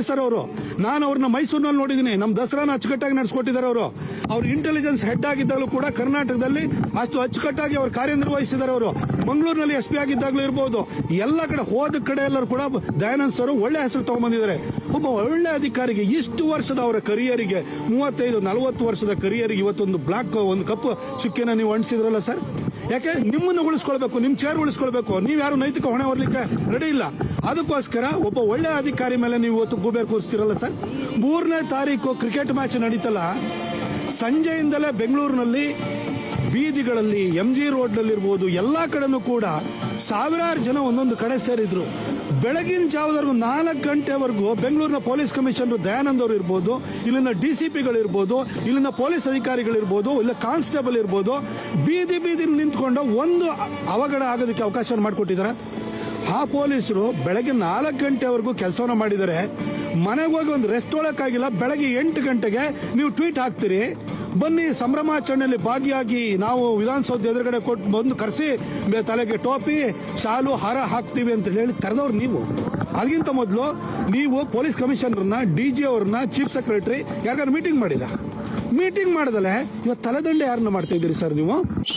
Sir ನಾನು ಅವ್ರನ್ನ ಮೈಸೂರಿನಲ್ಲಿ ನೋಡಿದ್ದೀನಿ. ನಮ್ಮ ದಸರಾನ ಅಚ್ಚುಕಟ್ಟಾಗಿ ನಡೆಸ್ಕೊಟ್ಟಿದ್ದಾರೆ. ಅವ್ರು ಇಂಟೆಲಿಜೆನ್ಸ್ ಹೆಡ್ ಆಗಿದ್ದಾಗಲೂ ಕೂಡ ಕರ್ನಾಟಕದಲ್ಲಿ ಅಷ್ಟು ಅಚ್ಚುಕಟ್ಟಾಗಿ ಅವರು ಕಾರ್ಯನಿರ್ವಹಿಸಿದ್ದಾರೆ. ಅವರು ಮಂಗಳೂರಿನಲ್ಲಿ SP ಆಗಿದ್ದಾಗಲೂ ಇರಬಹುದು, ಎಲ್ಲ ಕಡೆ ಹೋದ ಕಡೆ ಎಲ್ಲರೂ ಕೂಡ ದಯಾನಂದ್ ಸರ್ ಒಳ್ಳೆ ಹೆಸರು ತಗೊಂಡ್ಬಂದಿದ್ದಾರೆ. ಒಬ್ಬ ಒಳ್ಳೆ ಅಧಿಕಾರಿಗೆ ಇಷ್ಟು ವರ್ಷದ ಅವರ ಕರಿಯರಿಗೆ 35-40 ವರ್ಷದ ಕರಿಯರಿಗೆ ಇವತ್ತೊಂದು ಬ್ಲಾಕ್ ಒಂದು ಕಪ್ಪು ಚುಕ್ಕಿನ ನೀವು ಅಂಟಿಸಿದ್ರಲ್ಲ ಸರ್. ಯಾಕೆ? ನಿಮ್ಮನ್ನು ಉಳಿಸ್ಕೊಳ್ಬೇಕು, ನಿಮ್ಮ ಚೇರ್ ಉಳಿಸ್ಕೊಳ್ಬೇಕು. ನೀವು ಯಾರು ನೈತಿಕ ಹೊಣೆ ಹೊರಲಿಕ್ಕೆ ರೆಡಿ ಇಲ್ಲ. ಅದಕ್ಕೋಸ್ಕರ ಒಬ್ಬ ಒಳ್ಳೆ ಅಧಿಕಾರಿ ಮೇಲೆ ನೀವು ಇವತ್ತು ಗೂಬೆ ಕೂರಿಸ್ತಿರಲ್ಲ ಸರ್. 3ನೇ ತಾರೀಕು ಕ್ರಿಕೆಟ್ ಮ್ಯಾಚ್ ನಡೀತಲ್ಲ, ಸಂಜೆಯಿಂದಲೇ ಬೆಂಗಳೂರಿನಲ್ಲಿ ಬೀದಿಗಳಲ್ಲಿ MG ರೋಡ್ನಲ್ಲಿ ಇರ್ಬೋದು, ಎಲ್ಲಾ ಕಡೆನೂ ಕೂಡ ಸಾವಿರಾರು ಜನ ಒಂದೊಂದು ಕಡೆ ಸೇರಿದ್ರು. ಬೆಳಗಿನ ಜಾವದವರೆಗೂ 4 ಗಂಟೆವರೆಗೂ ಬೆಂಗಳೂರಿನ ಪೊಲೀಸ್ ಕಮಿಷನರ್ ದಯಾನಂದ್ ಅವರು ಇರ್ಬೋದು, ಇಲ್ಲಿನ DCPಗಳಿರ್ಬೋದು, ಇಲ್ಲಿನ ಪೊಲೀಸ್ ಅಧಿಕಾರಿಗಳಿರ್ಬೋದು, ಇಲ್ಲ ಕಾನ್ಸ್ಟೇಬಲ್ ಇರ್ಬೋದು, ಬೀದಿ ನಿಂತ್ಕೊಂಡು ಒಂದು ಅವಘಡ ಆಗೋದಕ್ಕೆ ಅವಕಾಶ ಮಾಡಿಕೊಟ್ಟಿದ್ದಾರೆ. ಆ ಪೊಲೀಸರು ಬೆಳಗ್ಗೆ 4 ಗಂಟೆವರೆಗೂ ಕೆಲಸವನ್ನ ಮಾಡಿದ್ದಾರೆ. ಮನೆಗೆ ಹೋಗಿ ಒಂದು ರೆಸ್ಟ್ ತೊಗೊಳಕ್ಕಾಗಿಲ್ಲ. ಬೆಳಗ್ಗೆ 8 ಗಂಟೆಗೆ ನೀವು ಟ್ವೀಟ್ ಹಾಕ್ತೀರಿ, ಬನ್ನಿ ಸಂಭ್ರಮಾಚರಣೆಯಲ್ಲಿ ಭಾಗಿಯಾಗಿ ನಾವು ವಿಧಾನಸೌಧ ಎದುರುಗಡೆ ಕೊಟ್ಟು ಬಂದು ಕರೆಸಿ ತಲೆಗೆ ಟೋಪಿ ಶಾಲು ಹಾರ ಹಾಕ್ತೀವಿ ಅಂತ ಹೇಳಿ ಕರೆದವ್ರು ನೀವು. ಅದಕ್ಕಿಂತ ಮೊದಲು ನೀವು ಪೊಲೀಸ್ ಕಮಿಷನರ್ನ, DG ಅವ್ರನ್ನ, ಚೀಫ್ ಸೆಕ್ರೆಟರಿ ಯಾರಿಗಾರು ಮೀಟಿಂಗ್ ಮಾಡಿಲ್ಲ. ಮೀಟಿಂಗ್ ಮಾಡದಲ್ಲೇ ಇವತ್ತು ತಲೆದಂಡೆ ಯಾರನ್ನ ಮಾಡ್ತಾ ಇದ್ದೀರಿ ಸರ್ ನೀವು?